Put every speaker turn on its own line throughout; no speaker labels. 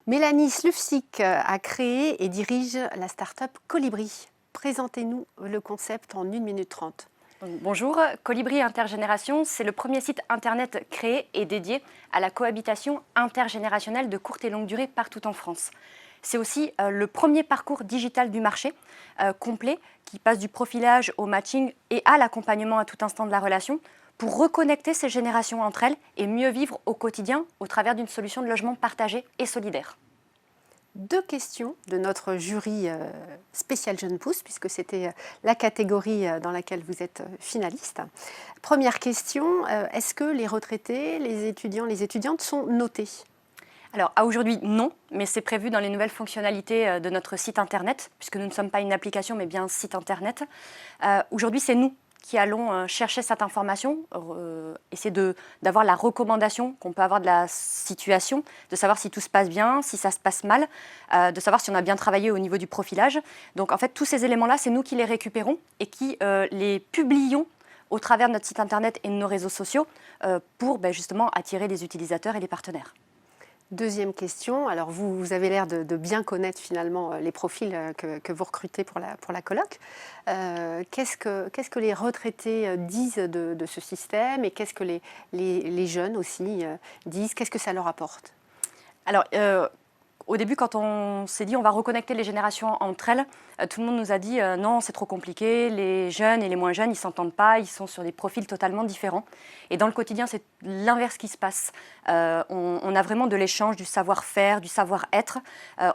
Mélanie Slufsik a créé et dirige la start-up Colibri. Présentez-nous le concept en 1 minute 30.
Bonjour, Colibri Intergénération, c'est le premier site internet créé et dédié à la cohabitation intergénérationnelle de courte et longue durée partout en France. C'est aussi le premier parcours digital du marché complet qui passe du profilage au matching et à l'accompagnement à tout instant de la relation pour reconnecter ces générations entre elles et mieux vivre au quotidien au travers d'une solution de logement partagé et solidaire.
2 questions de notre jury spécial Jeune Pousse, puisque c'était la catégorie dans laquelle vous êtes finaliste. Première question, est-ce que les retraités, les étudiants, les étudiantes sont notés ?
Alors, à aujourd'hui, non, mais c'est prévu dans les nouvelles fonctionnalités de notre site internet, puisque nous ne sommes pas une application, mais bien un site internet. Aujourd'hui, c'est nous qui allons chercher cette information, essayer d'avoir la recommandation qu'on peut avoir de la situation, de savoir si tout se passe bien, si ça se passe mal, de savoir si on a bien travaillé au niveau du profilage. Donc, en fait, tous ces éléments-là, c'est nous qui les récupérons et qui les publions au travers de notre site internet et de nos réseaux sociaux pour justement attirer les utilisateurs et les partenaires.
Deuxième question, alors vous avez l'air de bien connaître finalement les profils que vous recrutez pour la coloc. Qu'est-ce que les retraités disent de ce système et qu'est-ce que les jeunes aussi disent? Qu'est-ce que ça leur apporte?
Alors, au début, quand on s'est dit on va reconnecter les générations entre elles, tout le monde nous a dit non, c'est trop compliqué, les jeunes et les moins jeunes, ils ne s'entendent pas, ils sont sur des profils totalement différents. Et dans le quotidien, c'est l'inverse qui se passe. On a vraiment de l'échange, du savoir-faire, du savoir-être.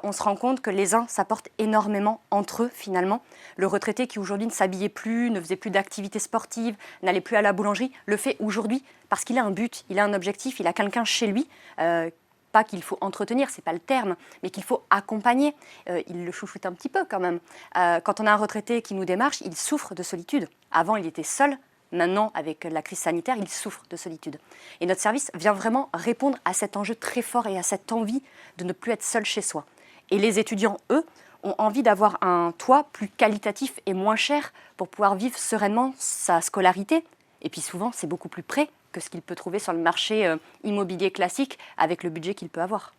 On se rend compte que les uns s'apportent énormément entre eux finalement. Le retraité qui aujourd'hui ne s'habillait plus, ne faisait plus d'activités sportives, n'allait plus à la boulangerie, le fait aujourd'hui parce qu'il a un but, il a un objectif, il a quelqu'un chez lui. Pas qu'il faut entretenir, c'est pas le terme, mais qu'il faut accompagner. Il le chouchoute un petit peu quand même. Quand on a un retraité qui nous démarche, il souffre de solitude. Avant, il était seul. Maintenant, avec la crise sanitaire, il souffre de solitude. Et notre service vient vraiment répondre à cet enjeu très fort et à cette envie de ne plus être seul chez soi. Et les étudiants, eux, ont envie d'avoir un toit plus qualitatif et moins cher pour pouvoir vivre sereinement sa scolarité. Et puis souvent, c'est beaucoup plus près que ce qu'il peut trouver sur le marché immobilier classique avec le budget qu'il peut avoir.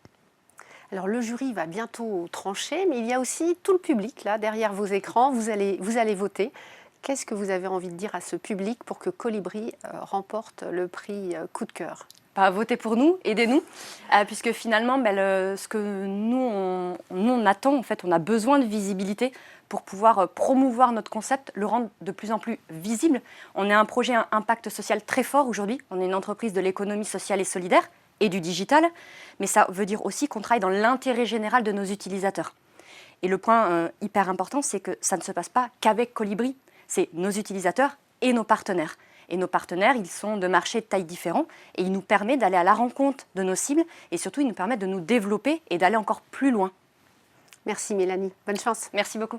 Alors le jury va bientôt trancher, mais il y a aussi tout le public là derrière vos écrans. Vous allez voter. Qu'est-ce que vous avez envie de dire à ce public pour que Colibri remporte le prix coup de cœur?
Votez pour nous, aidez-nous, puisque finalement, ce que nous on attend, en fait, on a besoin de visibilité pour pouvoir promouvoir notre concept, le rendre de plus en plus visible. On est un projet à impact social très fort aujourd'hui, on est une entreprise de l'économie sociale et solidaire et du digital, mais ça veut dire aussi qu'on travaille dans l'intérêt général de nos utilisateurs. Et le point hyper important, c'est que ça ne se passe pas qu'avec Colibri, c'est nos utilisateurs et nos partenaires. Et nos partenaires, ils sont de marchés de taille différents et ils nous permettent d'aller à la rencontre de nos cibles et surtout, ils nous permettent de nous développer et d'aller encore plus loin.
Merci Mélanie, bonne chance.
Merci beaucoup.